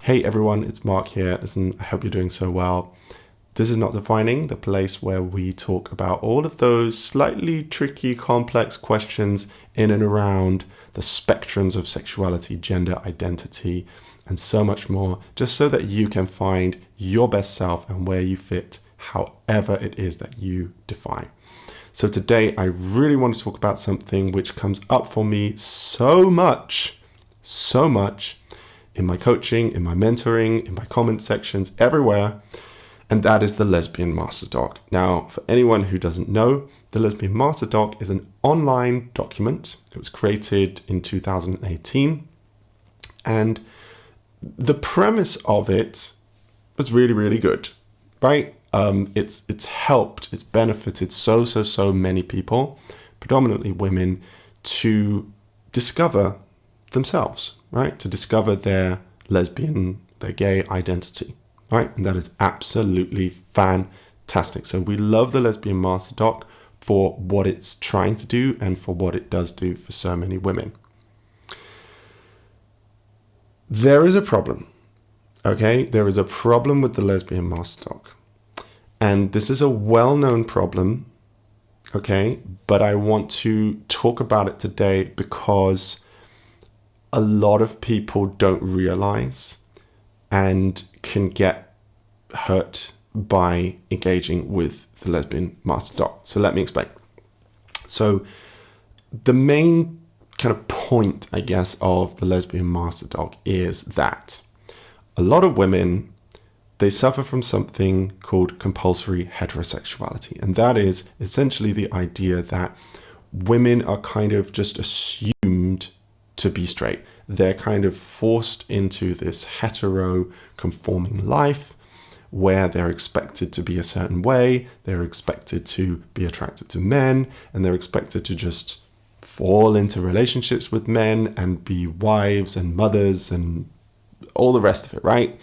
Hey everyone, it's Mark here. Listen, I hope you're doing so well. This is Not Defining, the place where we talk about all of those slightly tricky, complex questions in and around the spectrums of sexuality, gender identity, and so much more, just so that you can find your best self and where you fit, however it is that you define. So today, I really want to talk about something which comes up for me so much in my coaching, in my mentoring, in my comment sections, everywhere. And that is the Lesbian Master Doc. Now, for anyone who doesn't know, the Lesbian Master Doc is an online document. It was created in 2018. And the premise of it was really, really good, right? It's helped, it's benefited so many people, predominantly women, to discover themselves, right? To discover their lesbian, their gay identity, right? And that is absolutely fantastic. So we love the Lesbian Master Doc for what it's trying to do and for what it does do for so many women. There is a problem, okay? There is a problem with the Lesbian Master Doc. And this is a well-known problem, okay? But I want to talk about it today because a lot of people don't realize and can get hurt by engaging with the Lesbian Master Doc. So let me explain. So the main kind of point, I guess, of the Lesbian Master Doc is that a lot of women, they suffer from something called compulsory heterosexuality. And that is essentially the idea that women are kind of just assumed to be straight. They're kind of forced into this hetero-conforming life where they're expected to be a certain way, they're expected to be attracted to men, and they're expected to just fall into relationships with men and be wives and mothers and all the rest of it, right?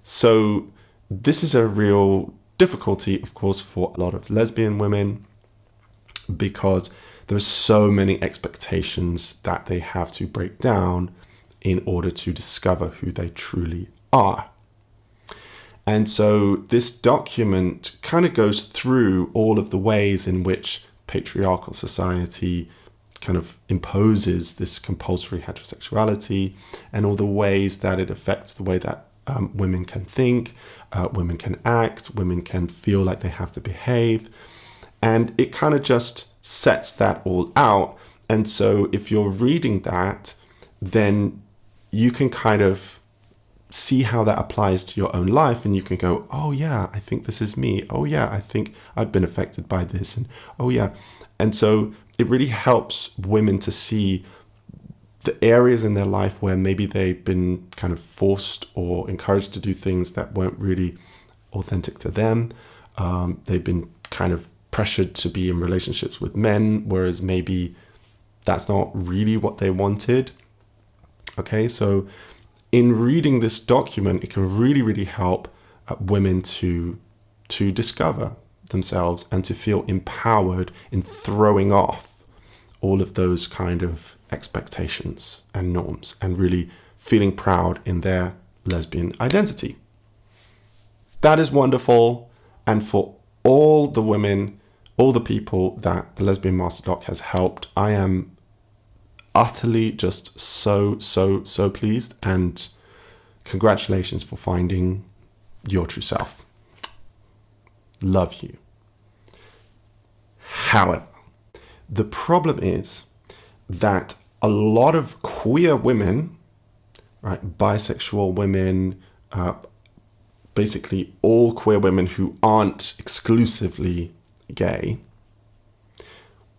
So this is a real difficulty, of course, for a lot of lesbian women because there's so many expectations that they have to break down in order to discover who they truly are. And so this document kind of goes through all of the ways in which patriarchal society kind of imposes this compulsory heterosexuality and all the ways that it affects the way that women can think, women can act, women can feel like they have to behave. And it kind of just sets that all out. And so if you're reading that, then you can kind of see how that applies to your own life. And you can go, oh yeah, I think this is me. Oh yeah, I think I've been affected by this. And oh yeah. And so it really helps women to see the areas in their life where maybe they've been kind of forced or encouraged to do things that weren't really authentic to them. They've been kind of pressured to be in relationships with men, whereas maybe that's not really what they wanted. Okay, so in reading this document, it can really help women to discover themselves and to feel empowered in throwing off all of those kind of expectations and norms and really feeling proud in their lesbian identity. That is wonderful. And for all the women, all the people that the Lesbian Master Doc has helped, I am utterly just so pleased, and congratulations for finding your true self. Love you. However, the problem is that a lot of queer women, right, bisexual women, basically all queer women who aren't exclusively gay,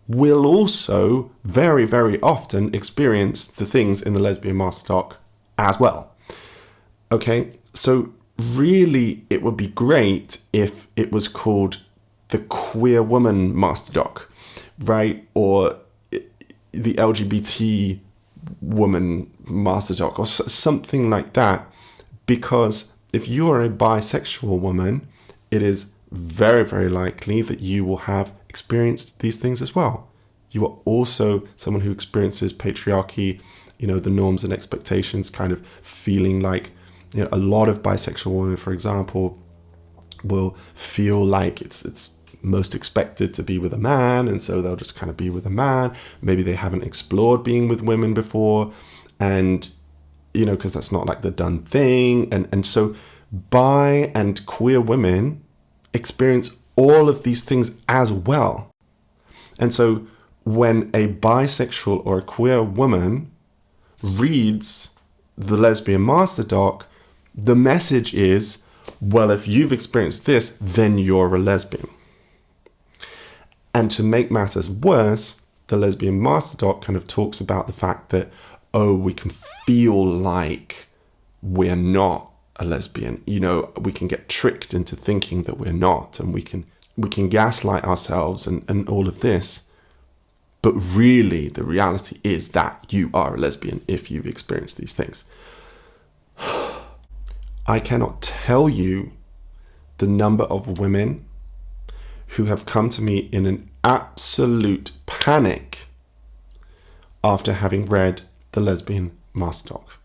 will also very often experience the things in the Lesbian Master Doc as well. Okay, so really it would be great if it was called the Queer Woman Master Doc, right? Or the LGBT Woman Master Doc or something like that. Because if you are a bisexual woman, it is very likely that you will have experienced these things as well. You are also someone who experiences patriarchy, the norms and expectations, kind of feeling like a lot of bisexual women, for example, will feel like it's most expected to be with a man, and so they'll just kind of be with a man. Maybe they haven't explored being with women before, and because that's not like the done thing. And so bi and queer women experience all of these things as well. And so when a bisexual or a queer woman reads the Lesbian Master Doc, the message is, well, if you've experienced this, then you're a lesbian. And to make matters worse, the Lesbian Master Doc kind of talks about the fact that, we can feel like we're not a lesbian. We can get tricked into thinking that we're not, and we can gaslight ourselves and all of this. But really, the reality is that you are a lesbian if you've experienced these things. I cannot tell you the number of women who have come to me in an absolute panic after having read the Lesbian Master Doc.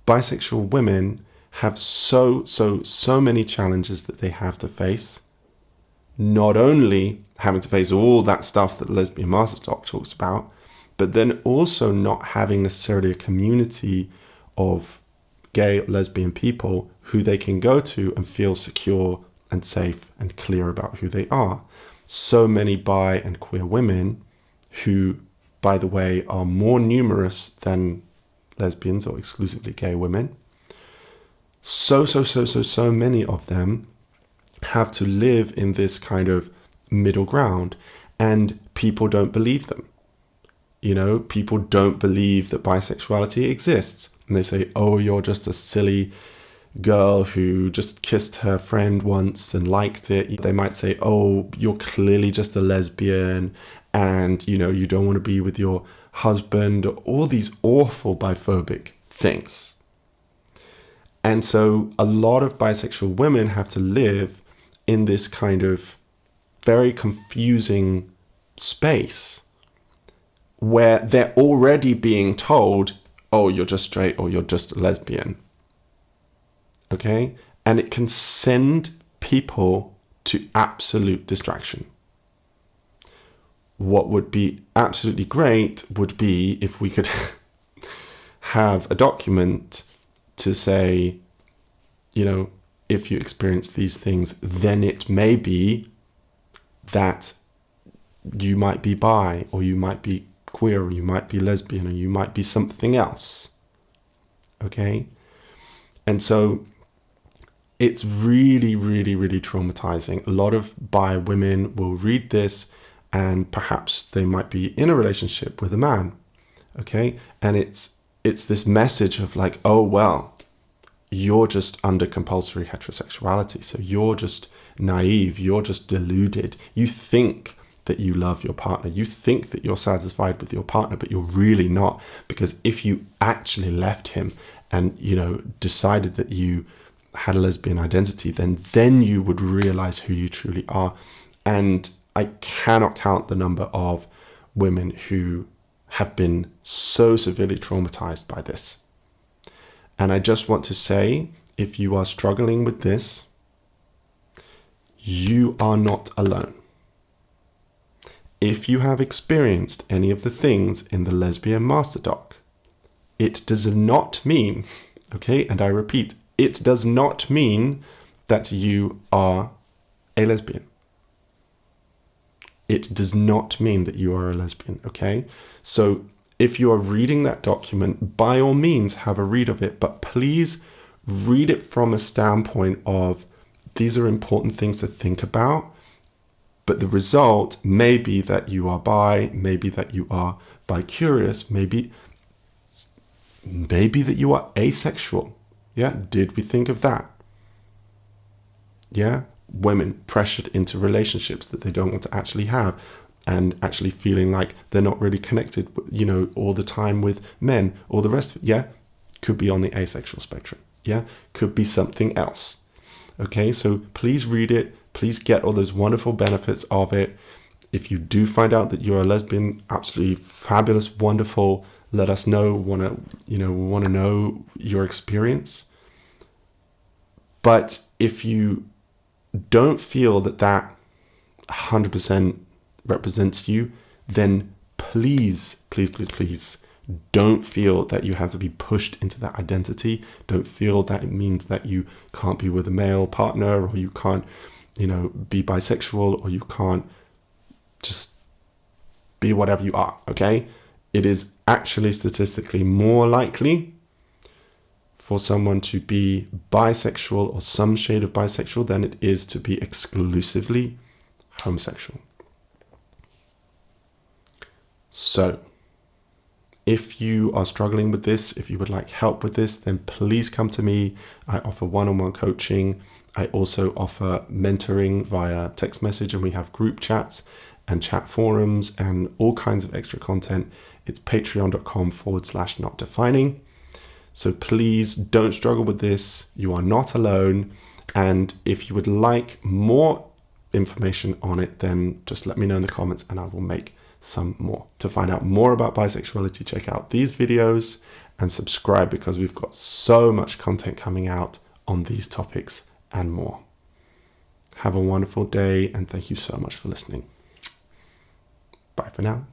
Bisexual women have so many challenges that they have to face. Not only having to face all that stuff that the Lesbian Master Doc talks about, but then also not having necessarily a community of gay or lesbian people who they can go to and feel secure and safe and clear about who they are. So many bi and queer women who, by the way, are more numerous than lesbians or exclusively gay women. So many of them have to live in this kind of middle ground, and people don't believe them. People don't believe that bisexuality exists. And they say, you're just a silly girl who just kissed her friend once and liked it. They might say, you're clearly just a lesbian, and you don't want to be with your husband, all these awful biphobic things. And so a lot of bisexual women have to live in this kind of very confusing space where they're already being told, you're just straight or you're just a lesbian. Okay? And it can send people to absolute distraction. What would be absolutely great would be if we could have a document to say, if you experience these things, then it may be that you might be bi, or you might be queer, or you might be lesbian, or you might be something else. Okay? And so it's really, really, really traumatizing. A lot of bi women will read this, and perhaps they might be in a relationship with a man. Okay? And it's this message of like, you're just under compulsory heterosexuality. So you're just naive. You're just deluded. You think that you love your partner. You think that you're satisfied with your partner, but you're really not. Because if you actually left him and, decided that you had a lesbian identity, then you would realize who you truly are. And I cannot count the number of women who have been so severely traumatized by this. And I just want to say, if you are struggling with this, you are not alone. If you have experienced any of the things in the Lesbian Master Doc, it does not mean, and I repeat, it does not mean that you are a lesbian. It does not mean that you are a lesbian, okay? So if you are reading that document, by all means have a read of it, but please read it from a standpoint of these are important things to think about, but the result may be that you are bi, maybe that you are bi-curious, maybe that you are asexual. Yeah, did we think of that? Yeah, women pressured into relationships that they don't want to actually have, and actually feeling like they're not really connected, all the time with men, or the rest of it. Yeah, could be on the asexual spectrum. Yeah, could be something else. Okay, so please read it. Please get all those wonderful benefits of it. If you do find out that you're a lesbian, absolutely fabulous, wonderful. Let us know. We want to know your experience. But if you don't feel that that 100% represents you, then please, please, please, please don't feel that you have to be pushed into that identity. Don't feel that it means that you can't be with a male partner, or you can't, be bisexual, or you can't just be whatever you are, okay? It is actually statistically more likely for someone to be bisexual or some shade of bisexual than it is to be exclusively homosexual. So, if you are struggling with this, if you would like help with this, then please come to me. I offer one-on-one coaching. I also offer mentoring via text message, and we have group chats and chat forums and all kinds of extra content. It's patreon.com/notdefining. So please don't struggle with this. You are not alone. And if you would like more information on it, then just let me know in the comments and I will make some more. To find out more about bisexuality, check out these videos and subscribe, because we've got so much content coming out on these topics and more. Have a wonderful day, and thank you so much for listening. Bye for now.